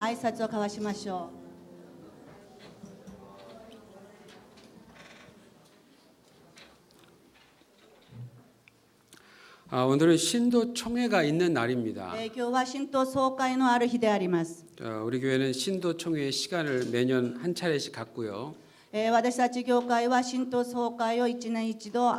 挨拶を交わしましょう。 오늘은 신도 총회가 있는 날입니다. 今日は神道総会のある日であります。 우리 교회는 신도 총회 시간을 매년 한 차례씩 갖고요. 私たち教会は神道総会を1年1度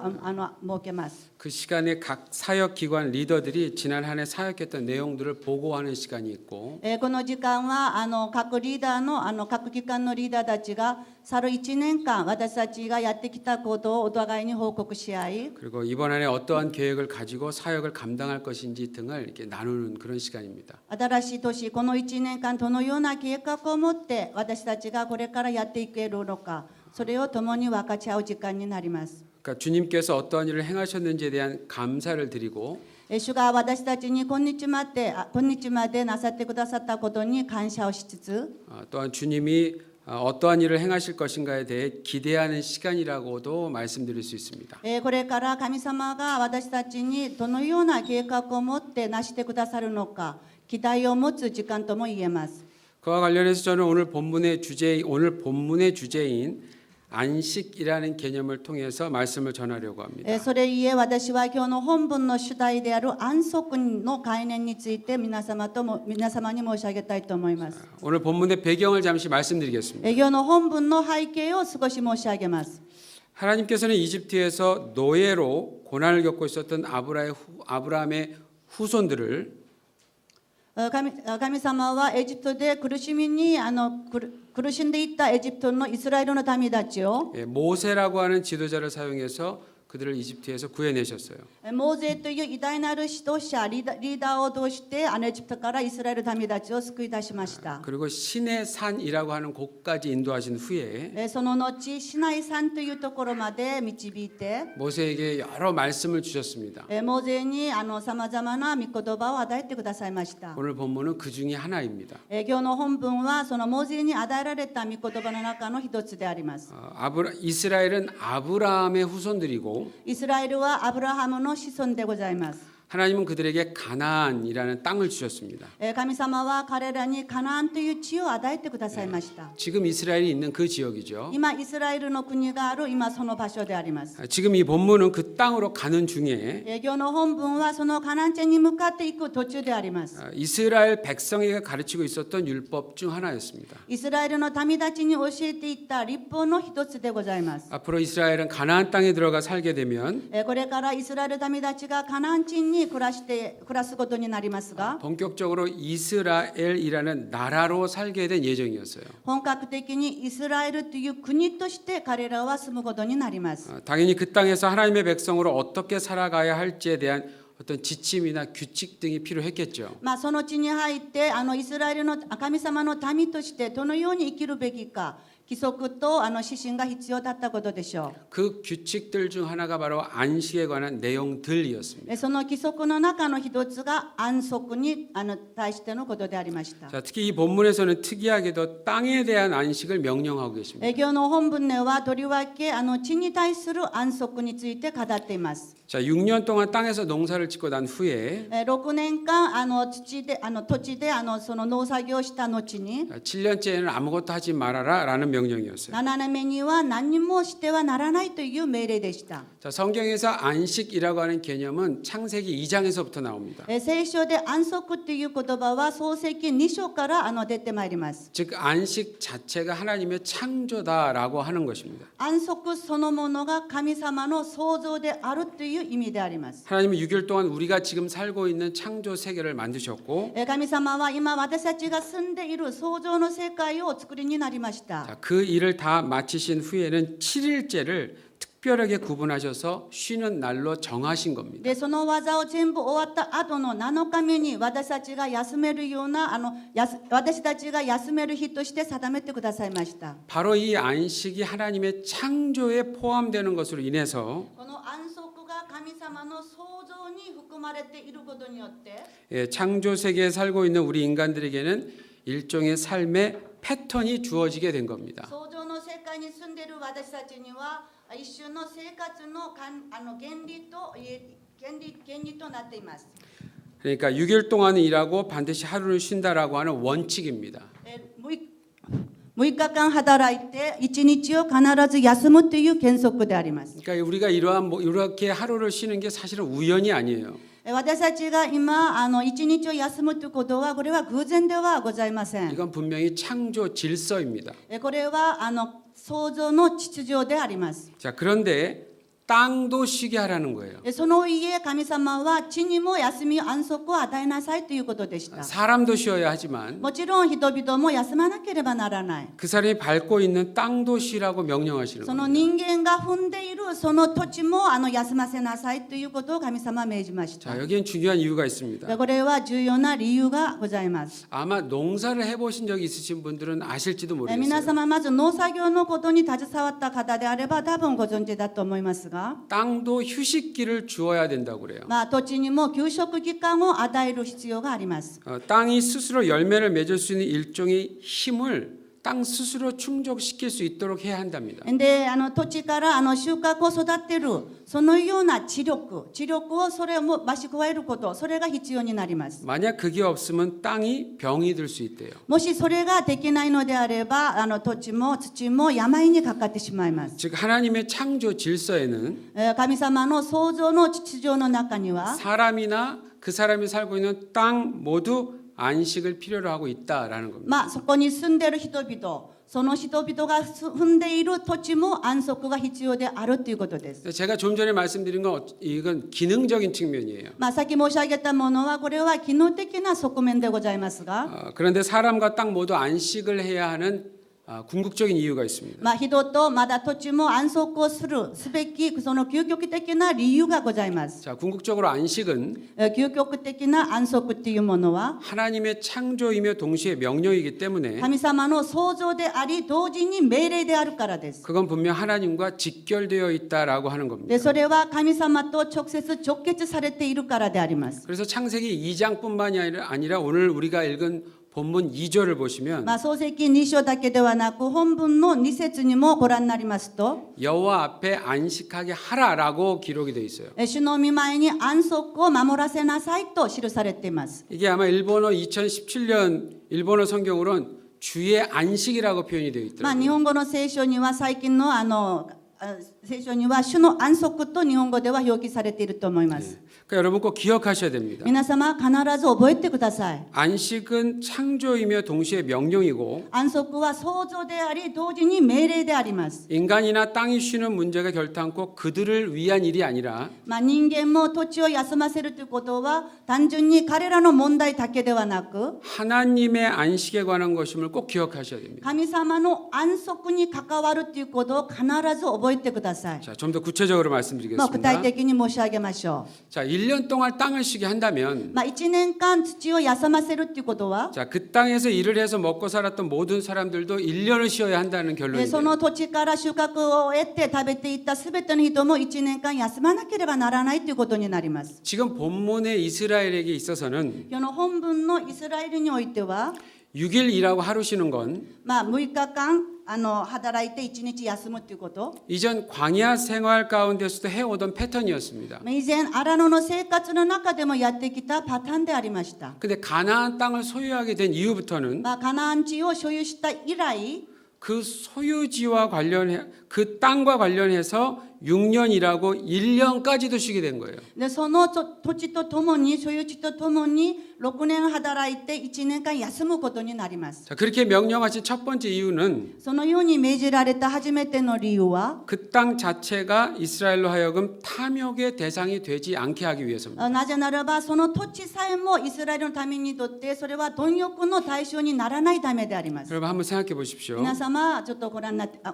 設けます。 그 시간에 각 사역 기관 리더들이 지난 한 해 사역했던 내용들을 보고하는 시간이 있고 この時間は各リーダーの各機関のリーダーたちが去る1年間私たちがやってきたことをお互いに報告し合い 그리고 이번 한 해 어떠한 계획을 가지고 사역을 감당할 것인지 등을 이렇게 나누는 그런 시간입니다. 新しい年この1年間どのような計画を持って私たちがこれからやっていけるのかそれを共に分かち合う時間になります。 그러니까 주님께서 어떠한 일을 행하셨는지에 대한 감사를 드리고 主が私たちに今日までなさってくださったことに感謝をしつつ 또한 주님이 어떠한 일을 행하실 것인가에 대해 기대하는 시간이라고도 말씀드릴 수 있습니다. これから神様が私たちにどのような計画を持ってなしてくださるのか期待を持つ時間とも言えます。 그와 관련해서 저는 오늘 본문의 주제인 안식이라는 개념을 통해서 말씀을 전하려고 합니다. それゆえ私は今日の本文の主題である安息の概念について皆様に申し上げたいと思います。 오늘 본문의 배경을 잠시 말씀드리겠습니다. 今日の本文の背景を少し申し上げます。 하나님께서는 이집트에서 노예로 고난을 겪고 있었던 아브라함의 후손들을 神様はエジプトで苦しんでいったエジプトのイスラエルの民たちを 모세라고 하는 지도자를 사용해서 그들을 이집트에서 구해내셨어요. モーゼという偉大なる指導者リーダーを通してエジプトからイスラエル民たちを救い出しました。 그리고 신의 산이라고 하는 곳까지 인도하신 후에 その後シナイ山というところまで導いて 모세에게 여러 말씀을 주셨습니다. モーゼにさまざまな御言葉を与えてくださいました。 오늘 본문은 그 중에 하나입니다. 今日の本文はそのモーゼに与えられた御言葉の中の一つであります。 이스라엘은 아브라함의 후손들이고 イスラエルはアブラハムの子孫でございます。 하나님은 그들에게 가나안이라는 땅을 주셨습니다. 神様は彼らにカナアンという地を与えてくださいました。 지금 이스라엘이 있는 그 지역이죠. 今イスラエルの国がある今その場所であります。 지금 이 본문은 그 땅으로 가는 중에 今日の本文はそのカナン地に向かっていく途中であります。 이스라엘 백성에게 가르치고 있었던 율법 중 하나였습니다. イスラエルの民たちに教えていった律法の一つでございます。 앞으로 이스라엘은 가나안 땅에 들어가 살게 되면 これからイスラエル民たちがカナン地に暮らすことになりますが 본격적으로 이스라엘이라는 나라로 살게 된 예정이었어요. 本格的にイスラエルという国として彼らは住むことになります。 당연히 그 땅에서 하나님의 백성으로 어떻게 살아가야 할지에 대한 어떤 지침이나 규칙 등이 필요했겠죠. その地に入ってイスラエルの神様の民としてどのように生きるべきか規則と指針が必要だったことでしょう。 그 규칙들 중 하나가 바로 안식에 관한 내용들이었습니다. その規則の中の一つが安息に対してのことでありました。 자, 특히 이 본문에서는 특이하게도 땅에 대한 안식을 명령하고 계십니다. 今日の本文ではとりわけ地に対する安息について語っています。 자, 6년 동안 땅에서 농사를 짓고 난 후에 6年間土地でその農作業をした後に 7년째에는 아무것도 하지 말아라라는 명령이었어요. 7年目には何もしてはならないという命令でした。 자, 성경에서 안식이라고 하는 개념은 창세기 2장에서부터 나옵니다. 聖書で安息という言葉は創世記2章から出てまいります。 즉 안식 자체가 하나님의 창조다라고 하는 것입니다. 安息そのものが神様の創造であるという意味であります。 하나님은 6일 동안 우리가 지금 살고 있는 창조 세계를 만드셨고 神様は今私たちが住んでいる創造の世界をお作りになりました。 자, 그 일을 다 마치신 후에는 7일째를 특별하게 구분하셔서 쉬는 날로 정하신 겁니다. でその技を全部終わった後の7日目に私たちが休めるような私たちが休める日として定めてくださいました。 바로 이 안식이 하나님의 창조에 포함되는 것으로 인해서 この安息が神様の創造に含まれていることによって 창조 세계에 살고 있는 우리 인간들에게는 일종의 삶의 패턴이 주어지게 된 겁니다. 創造の世界に住んでいる私たちには一種の生活の原理となっています。 그러니까 6일 동안은 일하고 반드시 하루는 쉰다라고 하는 원칙입니다. 6日間働いて1日を必ず休むという原則であります。 그러니까 우리가 이렇게 하루를 쉬는 게 사실은 우연이 아니에요. 私たちが今1日を休むということはこれは偶然ではございません。 이건 분명히 창조 질서입니다. これは創造の秩序であります。 자, 그런데 땅도 쉬게 하라는 거예요. その家神様は地にも休み安息を与えなさいということでした。 사람도 쉬어야 하지만 もちろん人々も休まなければならない。 그 사람이 밟고 있는 땅도 쉬라고 명령하시는 その 거예요. 人間が踏んでいるその土地も休ませなさいということを神様は命じました。 자, 여기엔 중요한 이유가 있습니다. これは重要な理由がございます。 아마 농사를 해보신 적이 있으신 분들은 아실지도 皆 모르겠어요. 様まず農作業のことに携わった方であれば多分ご存知だと思いますが、 땅도 휴식기를 주어야 된다고 그래요. 土地にも休息期間を与える必要があります。 땅이 스스로 열매를 맺을 수 있는 일종의 힘을 땅 스스로 충족시킬 수 있도록 해야 한답니다. で土地から収穫を育てるそのような知力をそれを増し加えることそれが必要になります。 만약 그게 없으면 땅이 병이 들 수 있대요. もしそれができないのであれば土地も土も病にかかってしまいます。 즉 하나님의 창조 질서에는 神様の創造の秩序の中には 사람이나 그 사람이 살고 있는 땅 모두 안식을 필요로 하고 있다라는 겁니다. そこに住んでいる人々その人々が踏んでいる土地も安息が必要であるということです。 제가 좀 전에 말씀드린 건 이건 기능적인 측면이에요. さっき申し上げたものはこれは機能的な側面でございますが、 그런데 사람과 땅 모두 안식을 해야 하는 궁극적인 이유가 있습니다. 人とまだ土地も安息をすべきその究極的な理由がございます。 자, 궁극적으로 안식은 究極的な安息っていうものは 하나님의 창조이며 동시에 명령이기 때문에 神様の創造であり同時に命令であるからです。 그건 분명 하나님과 직결되어 있다라고 하는 겁니다. でそれは神様と直接直結されているからであります。 그래서 창세기 2장뿐만이 아니라 오늘 우리가 읽은 본문 2절을 보시면 創世記2章だけではなく本文の2節にもご覧になりますと 여호와 앞에 안식하게 하라라고 기록이 되어 있어요. 主の御前に安息を守らせなさいと記されています。 이게 아마 일본어 2017년 일본어 성경으로는 주의 안식이라고 표현이 되어 日 있더라고요. 本語の聖書には最近の聖書には主の安息と日本語では表記されていると思います。 그러니까 여러분 꼭 기억하셔야 됩니다. 皆様必ず覚えてください。 안식은 창조이며 동시에 명령이고 安息は創造であり同時に命令であります。 인간이나 땅이 쉬는 문제가 결탄코 그들을 위한 일이 아니라 人間も土地を休ませるということは単純に彼らの問題だけではなく 하나님의 안식에 관한 것임을 꼭 기억하셔야 됩니다. 神様の安息に関わるということを必ず覚えてください。 자, 좀 더 구체적으로 具 말씀드리겠습니다. 体的に申し上げましょ 자, 1년 동안 땅을 쉬게 한다면 う。1年間土を休ませるということは 자, 그 땅에서 일을 해서 먹고 살았던 모든 사람들도 1년을 쉬어야 한다는 そ 결론이에요. の土地から収穫を得て食べていったすべての人も1年間休まなければならないということになります。 지금 본문의 이스라엘에게 있어서는 今日の本文のイスラエルにおいては 6일 일하고 하루 쉬는 건 6日間働いて1日休むということ 이전 광야 생활 가운데서도 해오던 패턴이었습니다. 以前アラノの生活の中でもやってきたパターンでありました。 근데 가나안 땅을 소유하게 된 이후부터는 カナン地を所有した以来 그 소유지와 관련해 그 땅과 관련해서 6년이라고 1년까지도 쉬게 된 거예요. でその土地とともに所有地とともに6年働いて1年間休むことになります。 자, 그렇게 명령하신 첫 번째 이유는 そのように命じられた初めての理由は 그 땅 자체가 이스라엘로 하여금 탐욕의 대상이 되지 않게 하기 위해서입니다. なぜならばその土地さえもイスラエルのためにとってそれは貪欲の対象にならないためであります。 여러분 한번 생각해 보십시오. 皆様ちょっとご覧になって考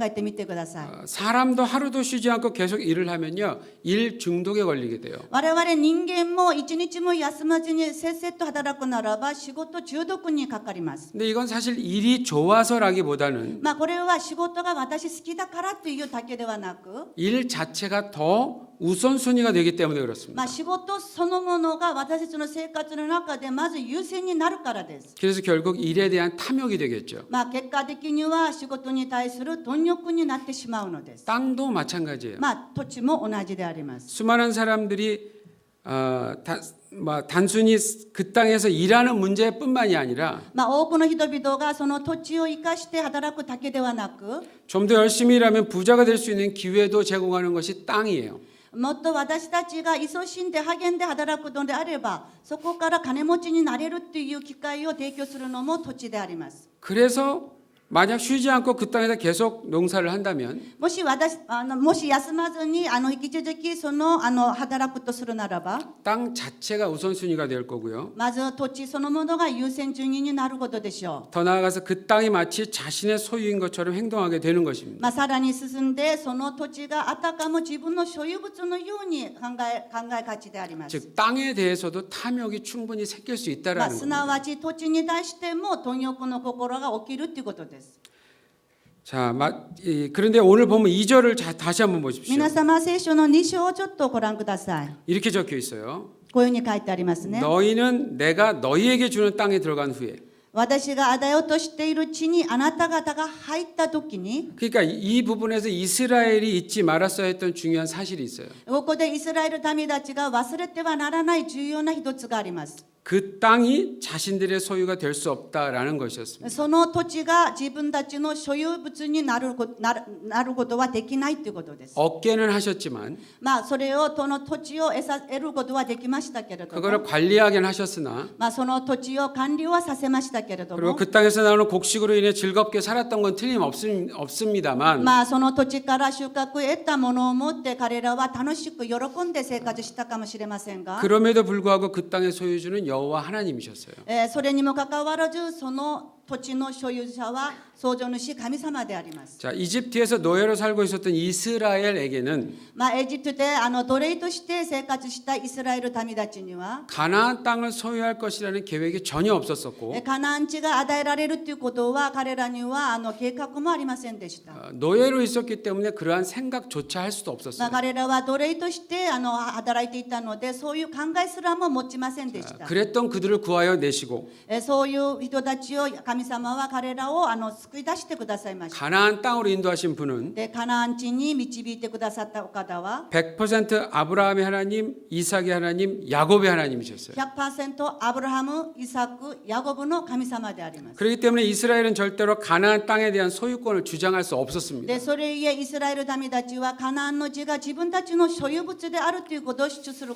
えてみてください。 사람도 하루도 쉬지 않고 계속 일을 하면요, 일 중독에 걸리게 돼요. 我々人間も一日も休まずにせっせと働くならば仕事中毒にかかります。 근데 이건 사실 일이 좋아서라기보다는 これは仕事が私好きだからというだけではなく 일 자체가 더 우선순위가 되기 때문에 그렇습니다. 仕事そのものが私たちの生活の中でまず優先になるからです。 그래서 결국 일에 대한 탐욕이 되겠죠. 結果的には仕事に対する貪欲になってしまうのです。 땅도 마찬가지예요. 土地も同じであります。 수많은 사람들이 단순히 그 땅에서 일하는 문제뿐만이 아니라 多くの人々がその土地を生かして働くだけではなく、 좀 더 열심히 일하면 부자가 될 수 있는 기회도 제공하는 것이 땅이에요. もっと私たちが勤しんで励んで働くのであれば、そこから金持ちになれるという機会を提供するのも土地であります。 그래서 만약 쉬지 않고 그 땅에서 계속 농사를 한다면 もし休まずに引き続き働くとするならば、 땅 자체가 우선순위가 될 거고요. まず土地そのものが優先順位になることでしょ 더 나아가서 그 땅이 마치 자신의 소유인 것처럼 행동하게 되는 것입니다. う。さらに進んで、その土地があたかも自分の所有物のように考えがちであります。 즉 땅에 대해서도 탐욕이 충분히 생길 수 있다라는 す 겁니다. なわち土地に対しても貪欲の心が起きるということです。 자, 그런데 오늘 보면 2절을 다시 한번 보십시오. 皆様、聖書の2章をちょっとご覧ください。 이렇게 적혀 있어요. こういうふうに書いてありますね。 너희는 내가 너희에게 주는 땅에 들어간 후에. 私が与えようとしている地にあなた方が入った時に、 그러니까 이 부분에서 이스라엘이 잊지 말았어야 했던 중요한 사실이 있어요. ここでイスラエル民たちが忘れてはならない重要な一つがあります。 그 땅이 자신들의 소유가 될 수 없다라는 것이었습니다. その土地が自分たちの所有物になることはできないということです。 얻게는 하셨지만 それを、その土地を得ることはできましたけれど 그거를 も、 관리하긴 하셨으나 その土地を管理はさせましたけれど 그리고 も、 그 땅에서 나오는 곡식으로 인해 즐겁게 살았던 건 틀림없습니다만 その土地から収穫を得たものを持って彼らは楽しく喜んで生活したかもしれませんが、 그럼에도 불구하고 그 땅의 소유주는 여호와 하나님이셨어요. それにもかかわらずその土地の所有者は創造主神様であります。 자, 이집트에서 노예로 살고 있었던 이스라엘에게는 エジプトで奴隷として生活したイスラエル民たちには 가나안 땅을 소유할 것이라는 계획이 전혀 없었었고 カナン地が与えられるということは彼らには計画もありませんでした。 노예로 있었기 때문에 그러한 생각조차 할 수도 없었어요. 彼らは奴隷として働いていたので、そういう考えすらも持ちませんでした。 그랬던 그들을 구하여 내시고 そういう人たちを神様は彼らを救い出してくださいました。 가나안 땅으로 인도하신 분은 でカナン地に導いてくださったお方は 100% 아브라함의 하나님, 이삭의 하나님, 야곱의 하나님이셨어요. 100%アブラハム、イサク、ヤコブの神様であります。 그렇기 때문에 이스라엘은 절대로 가나안 땅에 대한 소유권을 주장할 수 없었습니다. でそれゆえイスラエル民たちはカナンの地が自分たちの所有物であるということを主張す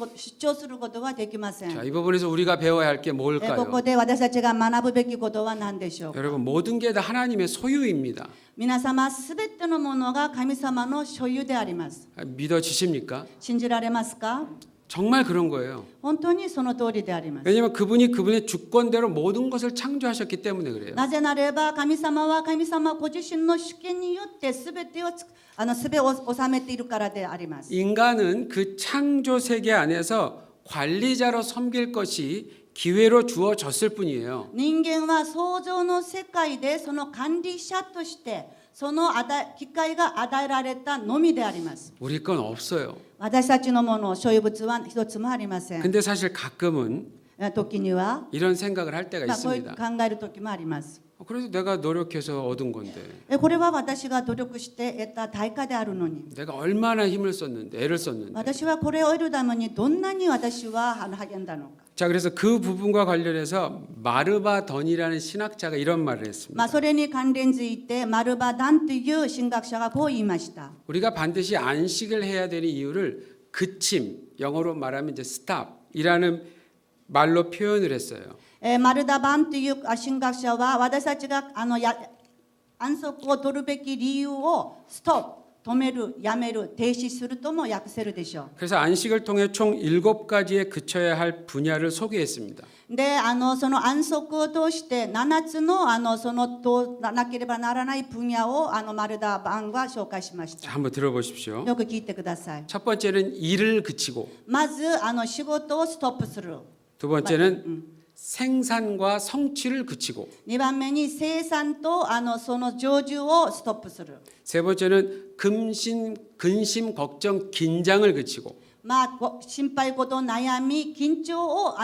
ることはできません。 자, 이 부분에서 우리가 배워야 할 게 こ 뭘까요? こで私たちが学ぶべきことは何でしょうか。 여러분 모든 게 다 하나님의 소유입니다. 皆様、すべてのものが神様の所有であります。 믿어지십니까? 信じられますか？ 정말 그런 거예요. 本当にその通りであります。 왜냐하면 그분이 그분의 주권대로 모든 것을 창조하셨기 때문에 그래요. なぜなれば神様は神様ご自身の主権によってすべてを治めているからであります。 인간은 그 창조 세계 안에서 관리자로 섬길 것이 기회로 주어졌을 뿐이에요. 人間は創造の世界でその管理者としてその機会が与えられたのみであります。 우리 건 없어요. 私たちのもの、所有物は一つもありません。 근데 사실 가끔은 時には、 이런 생각을 할 때가 こういう 있습니다. 考える時もあります。 그래서 내가 노력해서 얻은 건데 これは私が努力して得た対価であるのに、 내가 얼마나 힘을 썼는데 애를 썼는데 私はこれを得るためにどんなに私は励んだのか。 자 그래서 그 부분과 관련해서 마르바던이라는 신학자가 이런 말을 했습니다. それに関連づいてマルバダンという神学者がこう言いました。 우리가 반드시 안식을 해야 되는 이유를 그침 영어로 말하면 이제 stop이라는 말로 표현을 했어요. マルダバンという神学者は私たちが安息を取るべき理由をストップ、止める、やめる、停止するとも訳せるでしょう。 그래서 안식을 통해 총 7가지에 그쳐야 할 분야를 소개했습니다. でその安息を通して7つのその通らなければならない分野をマルダバンが紹介しまし 자, た。 한번 들어보십시오. よく聞いてください。 첫 번째는 일을 그치고 まず仕事をストップする。 두 번째는 생산과 성취를 그치고 2番目に生産とその成就をストップする。 세 번째는 근심, 걱정, 긴장을 그치고 心配事、悩み、緊張を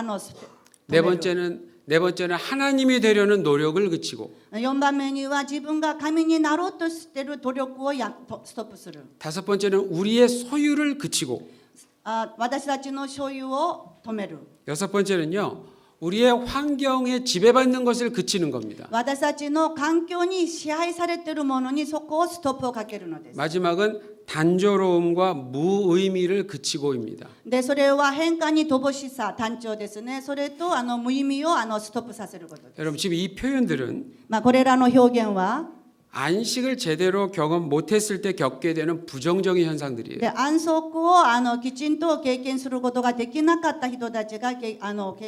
네 번째는 하나님이 되려는 노력을 그치고 4番目には自分が神になろうとしている努力をストップする。 다섯 번째는 우리의 소유를 그치고 私たちの所有を止める。 여섯 번째는요. 우리의 환경에 지배받는 것을 그치는 겁니다. 私たちの環境に支配されているものにそこをストップをかけるのです。 마지막은 단조로움과 무의미를 그치고입니다. で、それは変化に乏しさ、単調ですね。それと無意味をストップさせることです。 여러분 지금 이 표현들은 これらの表現は 안식을 제대로 경험 못했을 때 겪게 되는 부정적인 현상들이에요. で安息をきちんと経験することができなかった人たちが経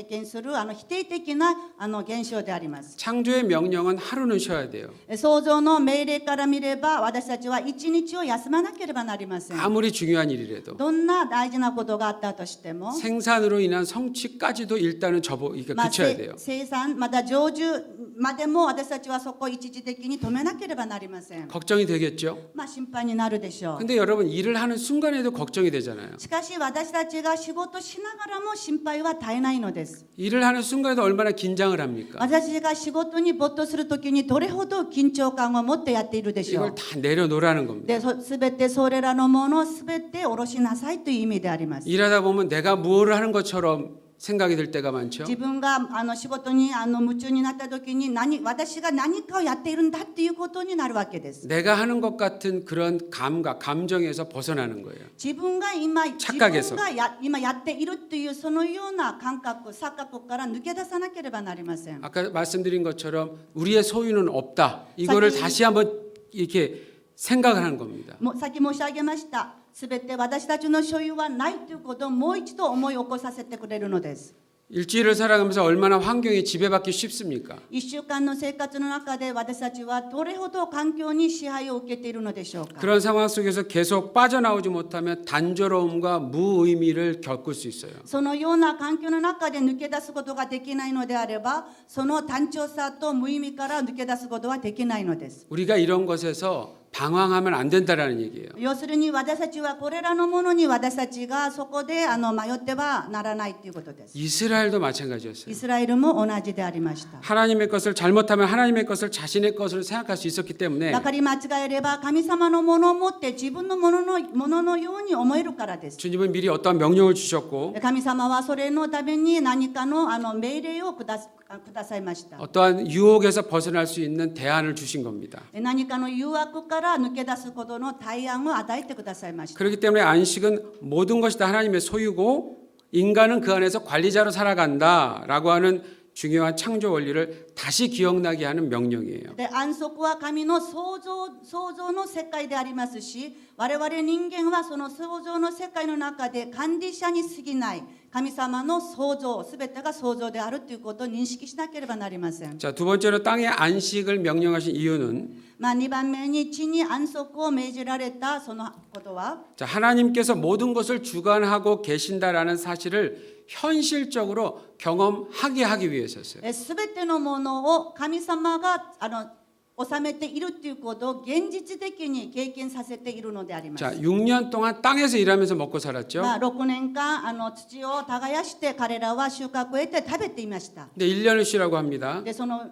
験する否定的な現象であります。 창조의 명령은 하루는 쉬어야 돼요. 創造の命令から見れば私たちは一日を休まなければなりません。 아무리 중요한 일이라도 どんな大事なことがあったとしても 생산으로 인한 성취까지도 일단은 그쳐야 돼요. 生産また成就までも私たちはそこを一時的に止めなければなりません。 걱정이 되겠죠. 心配になるでしょう。 근데 여러분 일을 하는 순간에도 걱정이 되잖아요. しかし私たちが仕事しながらも心配は絶えないのです。 일을 하는 순간에도 얼마나 긴장을 합니까? 私たちが仕事に没頭するときにどれほど緊張感を持ってやっているでしょ 이걸 う。 다 내려놓으라는 겁니다. ですべてそれらのものをすべて下ろしなさいという意味であります。 일하다 보면 내가 뭘 하는 것처럼 생각이 들 때가 많죠. 自分が仕事に夢中になったときに私が何かをやっているんだっていうことになるわけです。 내가 하는 것 같은 그런 감각, 감정에서 벗어나는 거예요. 自分が今 착각에서 今やっているというそのような感覚、錯覚から抜け出さなければなりません。 아까 말씀드린 것처럼 우리의 소유는 없다. 이거를 다시 한번 이렇게 생각을 하는 겁니다. さっき申し上げました。すべて私たちの所有はないということをもう一度思い起こさせてくれるのです。 일주일을 살아가면서 얼마나 환경에 지배받기 쉽습니까? 1週間の生活の中で私たちはどれほど環境に支配を受けているのでしょうか。 그런 상황 속에서 계속 빠져나오지 못하면 단조로움과 무의미를 겪을 수 있어요. そのような環境の中で抜け出すことができないのであれば、その単調さと無意味から抜け出すことはできないのです。 우리가 이런 것에서 방황하면 안 된다라는 얘기예요. 要するに私たちはこれらのものに私たちがそこで迷ってはならないということです。 이스라엘도 마찬가지였어요. イスラエルも同じでありました。 하나님의 것을 잘못하면 하나님의 것을 자신의 것으로 생각할 수 있었기 때문에 ばかり間違えれば神様のものを持って自分のもののように思えるからです。 주님은 미리 어떠한 명령을 주셨고 神様はそれのために何かの命令をくださいました。 어떠한 유혹에서 벗어날 수 있는 대안을 주신 겁니다. 何かの誘惑から抜け出すことの対案を与えてくださいました。 그렇기 때문에 안식은 모든 것이 다 하나님의 소유고 인간은 그 안에서 관리자로 살아간다라고 하는 중요한 창조 원리를 다시 기억나게 하는 명령이에요. で安息は神の創造の世界でありますし、我々人間はその創造の世界の中で管理者に過ぎない神様の創造、すべてが創造であるということを認識しなければなりません。 자, 두 번째로 땅의 안식을 명령하신 이유는 2番目に地に安息を命じられたそのことは、 자, 하나님께서 모든 것을 주관하고 계신다라는 사실을 현실적으로 경험하게 하기 위해서였어요. すべてのものを神様が治めているということを現実的に経験させているのであります。 자, 6년 동안 땅에서 일하면서 먹고 살았죠. 6年間土を耕して彼らは収穫を得て食べていました。 근데 1년을 쉬라고 합니다. でその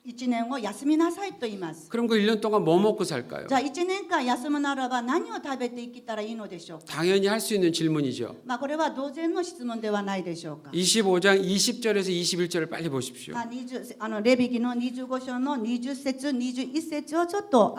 1年を休みなさいと言います。 그럼 그 1년 동안 뭐 먹고 살까요? じゃあ1年間休むならば何を食べていけたらいいのでしょうか。 당연히 할 수 있는 질문이죠. これは当然の質問ではないでしょうか。 25장 20절에서 21절을 빨리 보십시오. レビ記の25章の20節21節をちょっと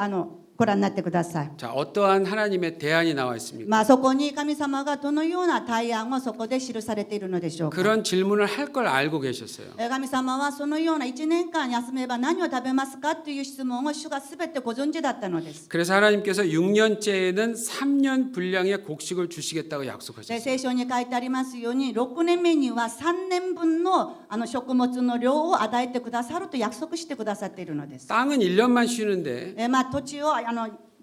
ご覧になってください。 자, 어떠한 하나님의 대안이 나와 있습니까? そこに神様がどのような対案をそこで記されているのでしょうか。 그런 질문을 할 걸 알고 계셨어요. 神様はそのような1年間休めば何を食べますかという質問を主がすべてご存知だったのです。 그래서 하나님께서 6년째에는 3년 분량의 곡식을 주시겠다고 で 약속하셨어요. 聖書に書いてありますように6年目には3年分の食物の量を与えてくださると約束してくださっているのです。 땅은 1년만 쉬는데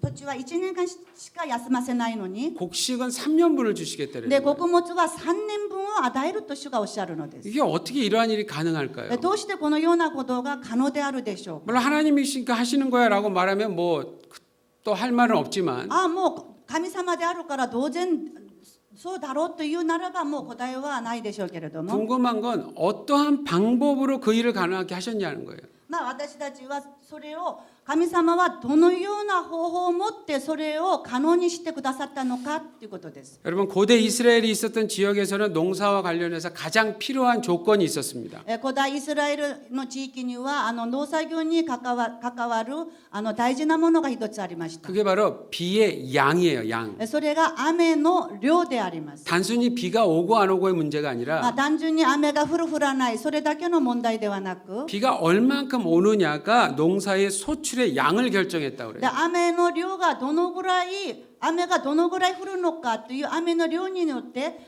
土地は1年間しか休ませないのに、 곡식은 3년분을 주시겠다는 で 거예요. 穀物は3年分を与えると主がおっしゃるのです。 이게 어떻게 이러한 일이 가능할까요? どうしてこのようなことが可能であるでしょうか。 물론 하나님이시니까 하시는 거야라고 말하면 뭐 또 할 말은 없지만 もう神様であるから当然そうだろうというならばもう答えはないでしょうけれども、 궁금한 건 어떠한 방법으로 그 일을 가능하게 하셨냐는 거예요. まあ私たちはそれを神様はどのような方法を持ってそれを可能にしてくださったのかということです。 여러분 고대 이스라엘이 있었던 지역에서는 농사와 관련해서 가장 필요한 조건이 있었습니다. 古代イスラエルの地域には農作業に関わる大事なものが一つありました。 그게 바로 비의 양이에요. 양. それが雨の量であります。 단순히 비가 오고 안 오고의 문제가 まあ 아니라 単純に雨が降る降らないそれだけの問題ではなく、 비가 얼만큼 오느냐가 농사의 소출의 양을 결정했다고 で 그래요. 雨の量がどのぐらい雨がどのぐらい降るのかという雨の量によって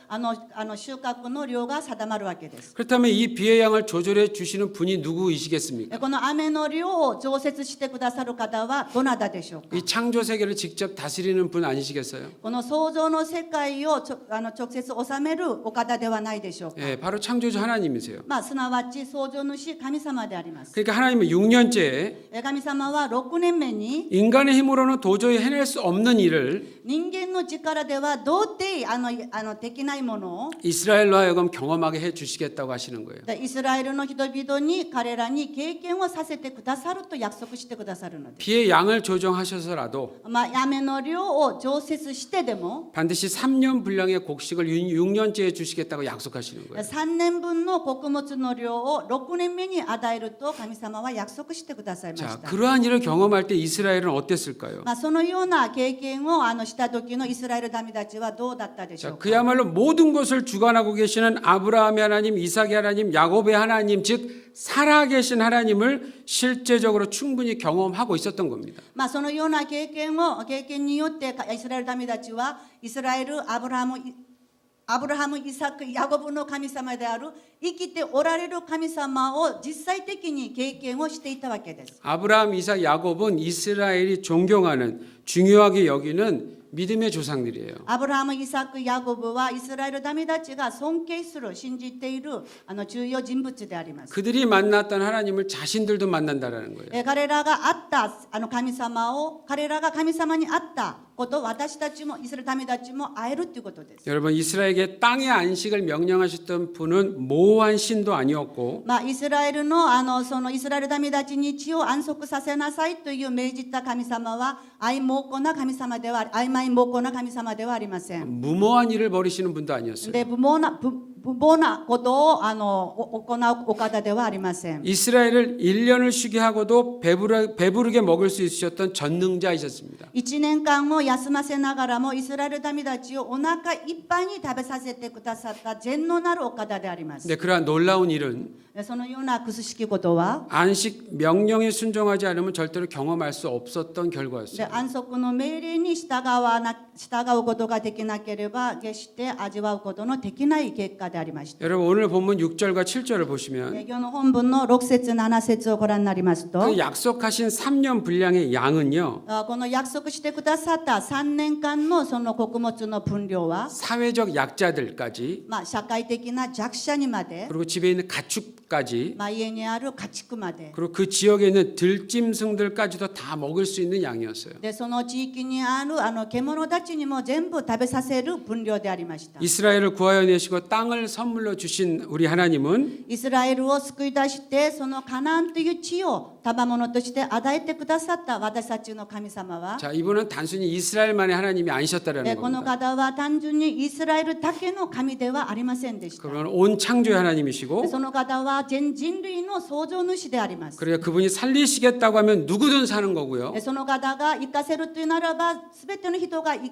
収穫の量が定まるわけです。 그렇다면 이 비의 양을 조절해 주시는 분이 누구이시겠습니까? この雨の量を調節してくださる方はどなたでしょうか。 이 창조 세계를 직접 다스리는 분 아니시겠어요? この創造の世界を直接治めるお方ではないでしょうか。 예, 바로 창조주 하나님이세요. まあ、すなわち創造主神様であります。 그러니까 하나님은 6년째에 神様は6年目に 인간의 힘으로는 도저히 해낼 수 없는 일을 人間の力では到底できないものを 이스라엘로 하여금 경험하게 해 주시겠다고 하시는 거예요. イスラエルの人々に彼らに経験をさせてくださると約束してくださるのです。 비의 양을 조정하셔서라도 まあ、雨の量を調節してでも 반드시 3년 분량의 곡식을 6년째에 주시겠다고 약속하시는 거예요. 3年分の穀物の量を6年目に与えると神様は約束してくださいまし 자, た。 그러한 일을 경험할 때 이스라엘은 어땠을까요? まあ、そのような経験をした時のイスラエル民たちはどうだったでしょ 자, うか。 그야말로 모든 것을 주관하고 계시는 아브라함의 하나님, 이삭의 하나님, 야곱의 하나님, 즉 살아계신 하나님을 실제적으로 충분히 경험하고 있었던 겁니다. まあ、そのような経験によってイスラエル民たちはイスラエルアブラハム、イサク、ヤコブの神様である生きておられる神様を実際的に経験をしていたわけです。 아브라함, 이삭, 야곱은 이스라엘이 존경하는 중요하게 여기는 믿음의 조상들이에요. アブラハム、イサク、ヤコブはイスラエル民たちが尊敬する信じている重要人物であります。 그들이 만났던 하나님을 자신들도 만난다라는 거예요. 彼らが会った神様を彼らが神様に会ったこと私たちもイスラエル民たちも会えるということです。 여러분 이스라엘에게 땅의 안식을 명령하셨던 분은 모호한 신도 아니었고 まあ、イスラエルのそのイスラエル民たちに地を安息させなさいという命じた神様は曖昧無垢な神様ではありません。 무모한 일을 벌이시는 분도 아니었어요. で無謀なことを行うお方ではありません。 이스라엘을 1년을 쉬게 하고도 배부르게 먹을 수 있으셨던 전능자이셨습니다. 1年間を休ませながらもイスラエル民たちをお腹いっぱいに食べさせてくださった全能なるお方であります。 근데 그러한 놀라운 일은 そのようなくすしきことは 안식 명령에 순종하지 않으면 절대로 경험할 수 없었던 で 결과였어요. 安息の命令に従うことができなければ決して味わうことのできない結果でありました。 여러분 오늘 본문 6절과 7절을 보시면 今日の本文の6節7節をご覧になりますと 그 약속하신 3년 분량의 양은요 この約束してくださった3年間のその穀物の分量は 사회적 약자들까지 まあ、社会的な弱者にまで、 그리고 집에 있는 가축까지 まあ、家にある家畜まで 그리고 그 지역에 있는 들짐승들까지도 다 먹을 수 있는 양이었어요. でその地域にある獣たちにも全部食べさせる分量でありました。 이스라엘을 구하여 내시고 땅을 선물로 주신 우리 하나님은 イスラエルを救い出してそのカナンという地を賜物として与えてくださった私たちの神様は 자 이분은 단순히 이스라엘만의 하나님이 아니셨다라는 この 겁니다. 方は単純にイスラエルだけの神ではありませんでした。 그건 온 창조의 하나님이시고 その方は全人類の創造主であります。 그러니까 그분이 살리시겠다고 하면 누구든 사는 거고요. その方が生かせるというならば全ての人が生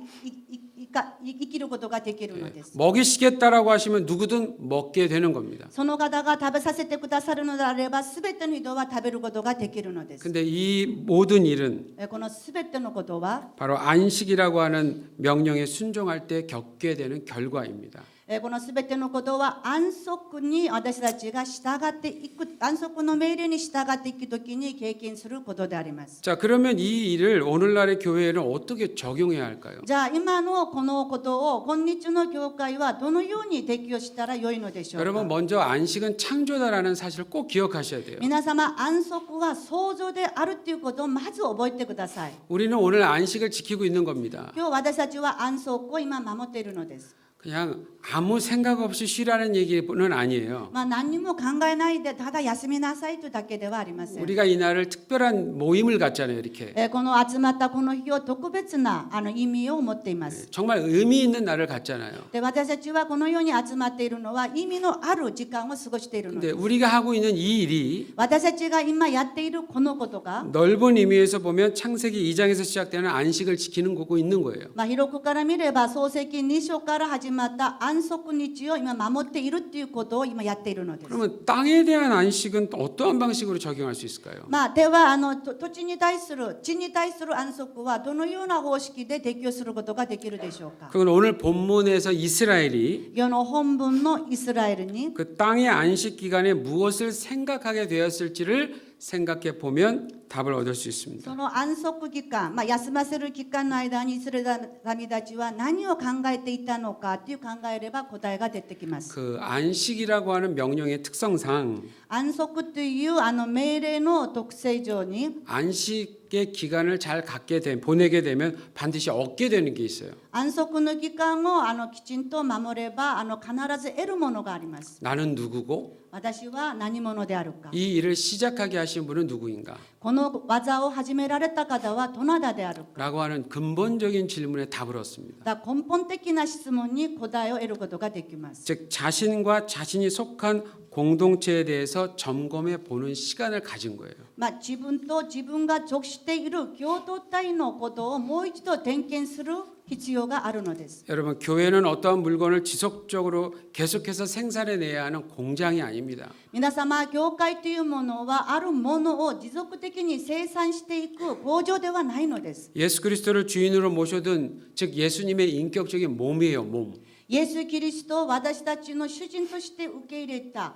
きることができるのです。 먹이시겠다라고 하시면 누구든 먹게 되는 겁니다. その方が食べさせてくださるのであれば全ての人は食べることができるのです。 근데 이 모든 일은 この全てのことは 바로 안식이라고 하는 명령에 순종할 때 겪게 되는 결과입니다. このすべてのことは安息に私たちが従っていく安息の命令に従っていくときに経験することであります。 자 그러면 이 일을 오늘날의 교회에는 어떻게 적용해야 할까요? じゃあ今のこのことを今日の教会はどのように適用したらよいのでしょうか。 여러분 먼저 안식은 창조다라는 사실을 꼭 기억하셔야 돼요. 皆様安息は創造であるということをまず覚えてください。 우리는 오늘 안식을 지키고 있는 겁니다. 今日私たちは安息を今守っているのです。 그냥 아무 생각 없이 쉬라는 얘기는 아니에요. まあ、何にも考えないでただ休みなさいというだけではありません。 우리가 이 날을 특별한 모임을 갖잖아요, 이렇게. この集まったこの日を特別な意味を持っています。 정말 의미 있는 날을 갖잖아요. で私たちはこのように集まっているのは意味のある時間を過ごしているの 근데 です。 우리가 하고 있는 이 일이 私たちが今やっているこのことが、 넓은 의미에서 보면 창세기 2장에서 시작되는 안식을 지키는 거고 있는 거예요. まあ、広くから見れば創世記2章から始まった安息日を今守っているということを今やっているのです。 그러면 땅에 대한 안식은 어떠한 방식으로 적용할 수 있을까요? まあ、では土地に対する地に対する安息はどのような方式で適用することができるでしょうか。 그건 오늘 본문에서 이스라엘이 世の本文のイスラエルに 그 땅의 안식 기간에 무엇을 생각하게 되었을지를 생각해 보면 답을 얻을 수 있습니다. その安息期間、まあ、休ませる期間の間にイスラエル民たちは何を考えていたのかという考えれば答えが出てきます。 그 안식이라고 하는 명령의 특성상 安息という命令の特性上に 안식의 기간을 잘 갖게 보내게 되면 반드시 얻게 되는 게 있어요. 安息の期間をきちんと守れば必ず得るものがあります。 나는 누구고 私は何者であるか。 이 일을 시작하게 하신 분은 누구인가? この技を始められた方はどなたであるか。 라고 하는 근본적인 질문에 답을 얻습니다. だから根本的な質問に答えを得ることができます。 즉 자신과 자신이 속한 공동체에 대해서 점검해 보는 시간을 가진 거예요. まあ、自分と自分が属している共同体のことをもう一度点検する必要があるのです。 여러분 교회는 어떠한 물건을 지속적으로 계속해서 생산해내야 하는 공장이 아닙니다. 皆様、教会というものはあるものを持続的に生産していく工場ではないのです。 예수 그리스도를 주인으로 모셔둔 즉 예수님의 인격적인 몸이에요. 몸. イエス・キリストを私たちの主人として受け入れた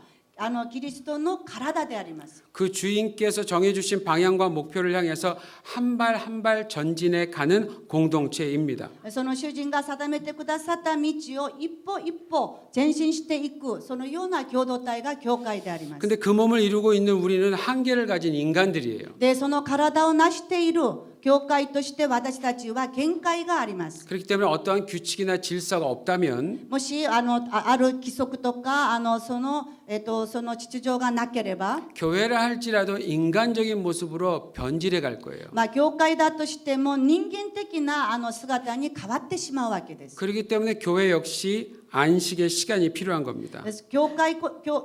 キリストの体であります。 그 주인께서 정해주신 방향과 목표를 향해서 한 발 한 발 전진해 가는 공동체입니다. その主人が定めてくださった道を一歩一歩前進していくそのような共同体が教会であります。 근데 그 몸을 이루고 있는 우리는 한계를 가진 인간들이에요. で、その体を成している教会として私たちは限界があります。 그렇기 때문에 어떠한 규칙이나 질서가 없다면 もしある規則とかその秩序がなければ、 교회를 할지라도 인간적인 모습으로 변질해 갈 거예요. まあ、教会だとしても人間的な姿に変わってしまうわけです。 그렇기 때문에 교회 역시 안식의 시간이 필요한 겁니다. 教会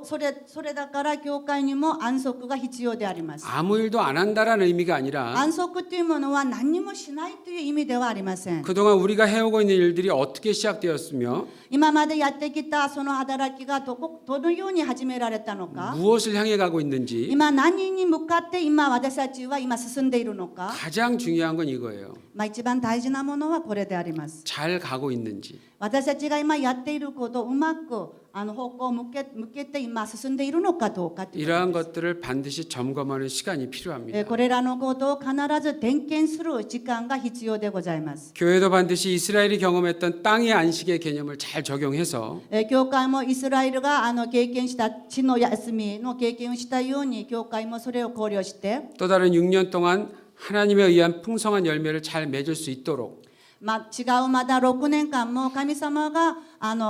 それだから教会にも安息が必要であります。 아무 일도 안 한다라는 의미가 아니라 安息というものは何もしないという意味ではありません。 그동안 우리가 해오고 있는 일들이 어떻게 시작되었으며 今までやってきたその働きがどのように始められたのか、 무엇을 향해 가고 있는지 今何に向かって今私たちは今進んでいるのか、 가장 중요한 건 이거예요. まあ、一番大事なものはこれであります。 잘 가고 있는지 私たちが今やっていることをうまく方向を向けて今進んでいるのかどうかということ 이러한 です。 것들을 반드시 점검하는 시간이 필요합니다. これらのことを必ず点検する時間が必要でございます。 교회도 반드시 이스라엘이 경험했던 땅의 안식의 개념을 잘 적용해서 教会もイスラエルが経験した地の休みの経験をしたように、教会もそれを考慮して、 또 다른 6년 동안 하나님에 의한 풍성한 열매를 잘 맺을 수 있도록 まあ、違うまだ6年間も神様が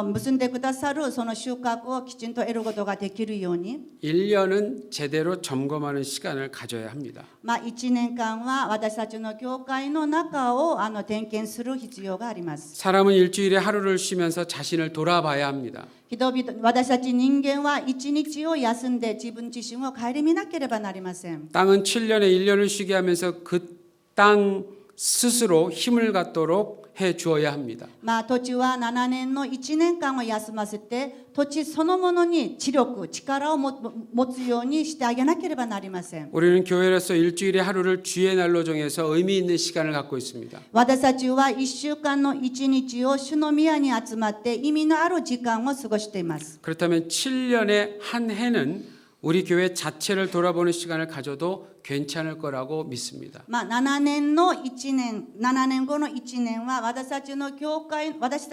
結んでくださるその収穫をきちんと得ることができるように、 1년은 제대로 점검하는 시간을 가져야 합니다. まあ、1年間は私たちの教会の中を点検する必要があります。 사람은 일주일에 하루를 쉬면서 자신을 돌아봐야 합니다. 人々、私たち人間は1日を休んで自分自身を顧みなければなりません。 땅은 7년에 1년을 쉬게 하면서 그 땅 스스로 힘을 갖도록 해 주어야 합니다. まあ、土地は7年の1年間を休ませて、土地そのものに力を持つようにしてあげなければなりません。 우리는 교회로서 일주일에 하루를 주의 날로 정해서 의미 있는 시간을 갖고 있습니다. 私たちは1週間の1日を主の宮に集まって意味のある時間を過ごしています。 그렇다면 7년의 한 해는 우리 교회 자체를 돌아보는 시간을 가져도 괜찮을 거라고 믿습니다. まあ、7年後の1年は私た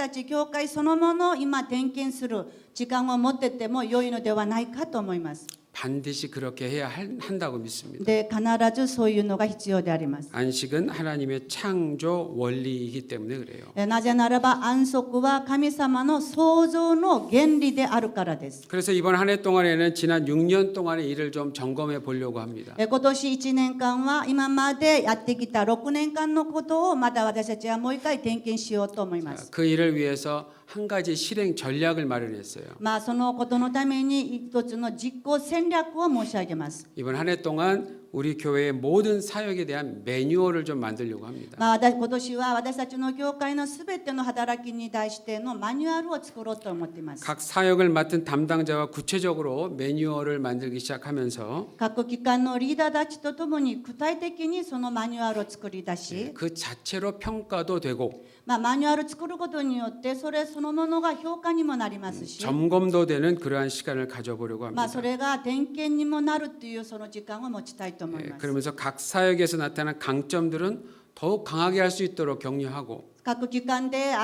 ち教会そのものを今点検する時間を持ってても良いのではないかと思います。 반드시 그렇게 해야 한다고 믿습니다. で必ずそういうのが必要であります。 안식은 하나님의 창조 원리이기 때문에 그래요. なぜならば安息は神様の創造の原理であるからです。 그래서 이번 한 해 동안에는 지난 6년 동안의 일을 좀 점검해 보려고 합니다. 今年1年間は今までやってきた6年間のことをまた私たちはもう一回点検しようと思います。 그 일을 위해서 한 가지 실행 전략을 마련했어요. そのことのために一つの実行戦略を申し上げます。 이번 한 해 동안 우리 교회의 모든 사역에 대한 매뉴얼을 좀 만들려고 합니다. 今年は私たちの教会のすべての働きに対してのマニュアルを作ろうと思っています。 각 사역을 맡은 담당자와 구체적으로 매뉴얼을 만들기 시작하면서 各機関のリーダーたちとともに具体的にそのマニュアルを作り出し、 그 자체로 평가도 되고 マニュアルを作ることによってそれそのものが評価にもなりますし、 점검도 되는 그러한 시간을 가져보려고 합니다. それが点検にもなるというその時間を持ちたいと思います。 그러면서 각 사역에서 나타난 강점들은 더욱 강하게 할 수 있도록 격려하고 各機関で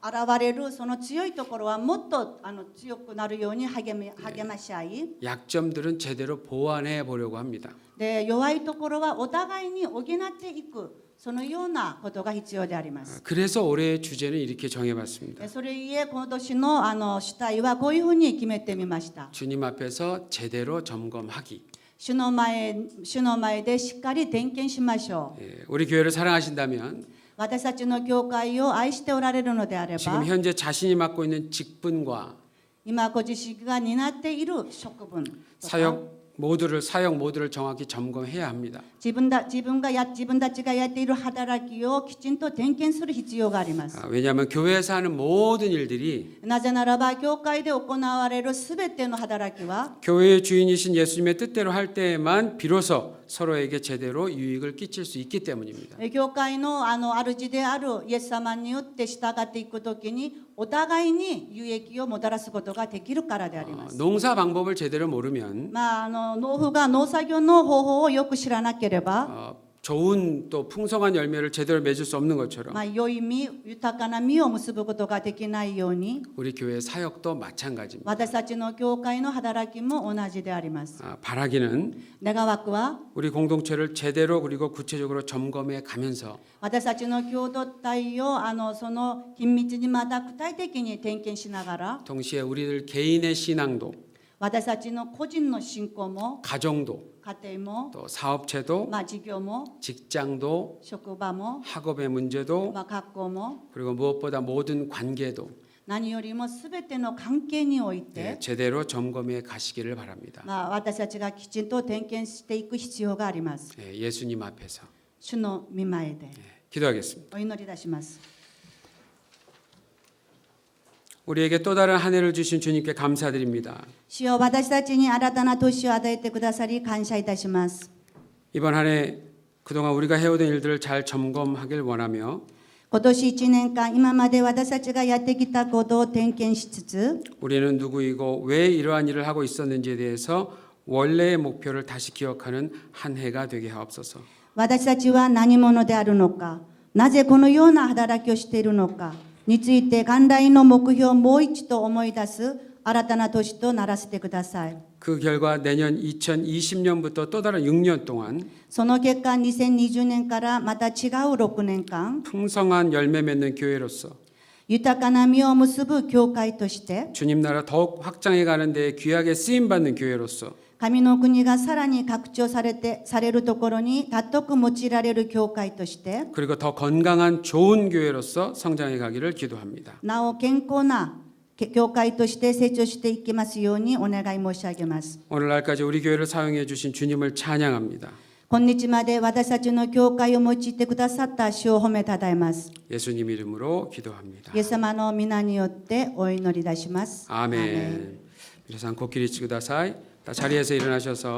現れるその強いところはもっと強くなるように励まし合い、 약점들은 제대로 보완해 보려고 합니다. で弱いところはお互いに補っていく、そのようなことが必要であります。 그래서 올해의 주제는 이렇게 정해봤습니다. それゆえ今年の主体はこういうふうに決めてみました。 주님 앞에서 제대로 점검하기. 主の前でしっかり点検しましょう。 우리 교회를 사랑하신다면 私たちの教会を愛しておられるのであれ 지금 ば、 현재 자신이 맡고 있는 직분과 今ご自身が担っている職分とか 사역 모두를 정확히 점검해야 합니다. 自分たちがやっている働きをきちんと点検する必要があります。 왜냐하면 교회에서 하는 모든 일들이 なぜならば教会で行われるすべての働きは 교회의 주인이신 예수님의 뜻대로 할 때에만 비로소 서로에게 제대로 유익을 끼칠 수 있기 때문입니다. 教会の主であるイエス様によって従っていくときにお互いに有益をもたらすことができるからであります。 농사 방법을 제대로 모르면 農夫が農作業の方法をよく知らなければ、 좋은 또 풍성한 열매를 제대로 맺을 수 없는 것처럼 良い実、豊かな実を結ぶことができないように、 우리 교회 사역도 마찬가지입니다. 私たちの教会の働きも同じであります。 바라기는 願わくは 우리 공동체를 제대로 그리고 구체적으로 점검해 가면서 私たちの共同体をその緊密にまた具体的に点検しながら、 동시에 우리들 개인의 신앙도 私たちの個人の信仰も 가정도 家庭も、 또 사업체도 事業も 직장도 職場も、 학업의 문제도 学校も 그리고 무엇보다 모든 관계도 何よりもすべての関係において、 제대로 점검해 가시기를 바랍니다. 私たちがきちんと点検していく必要があります。 예수님 앞에서 主の御前で 기도하겠습니다. お祈りいたします。 우리에게 또 다른 한 해를 주신 주님께 감사드립니다. 主よ、私たちに新たな年を与えてくださり感謝いたします。 이번 한 해 그동안 우리가 해오던 일들을 잘 점검하길 원하며 今年1年間、今まで私たちがやってきたことを点検しつつ、 우리는 누구이고 왜 이러한 일을 하고 있었는지에 대해서 원래의 목표를 다시 기억하는 한 해가 되게 하옵소서. 私たちは何者であるのか、なぜこのような働きをしているのかについて元来の目標をもう一度思い出す新たな年とならせてください。 그 결과 내년 2020년부터 또 다른 6년 동안 その結果、2020年からまた違う6年間、 풍성한 열매 맺는 교회로서 豊かな実を結ぶ教会として、 주님 나라 더욱 확장해 가는 데 귀하게 쓰임 받는 교회로서 神の国がさらに拡張されるところに尊く用いられる教会として、 그리고 더 건강한 좋은 교회로서 성장해 가기를 기도합니다. なお健康な教会として成長していきますようにお願い申し上げます。 오늘날까지 우리 교회를 사용해 주신 주님을 찬양합니다. 今日まで私たちの教会を用いてくださった主を褒めたたえます。 예수님 이름으로 기도합니다. イエス様の皆によってお祈りいたします。 아멘.皆さん코끼리 치고 다사이. 다 자리에서 일어나셔서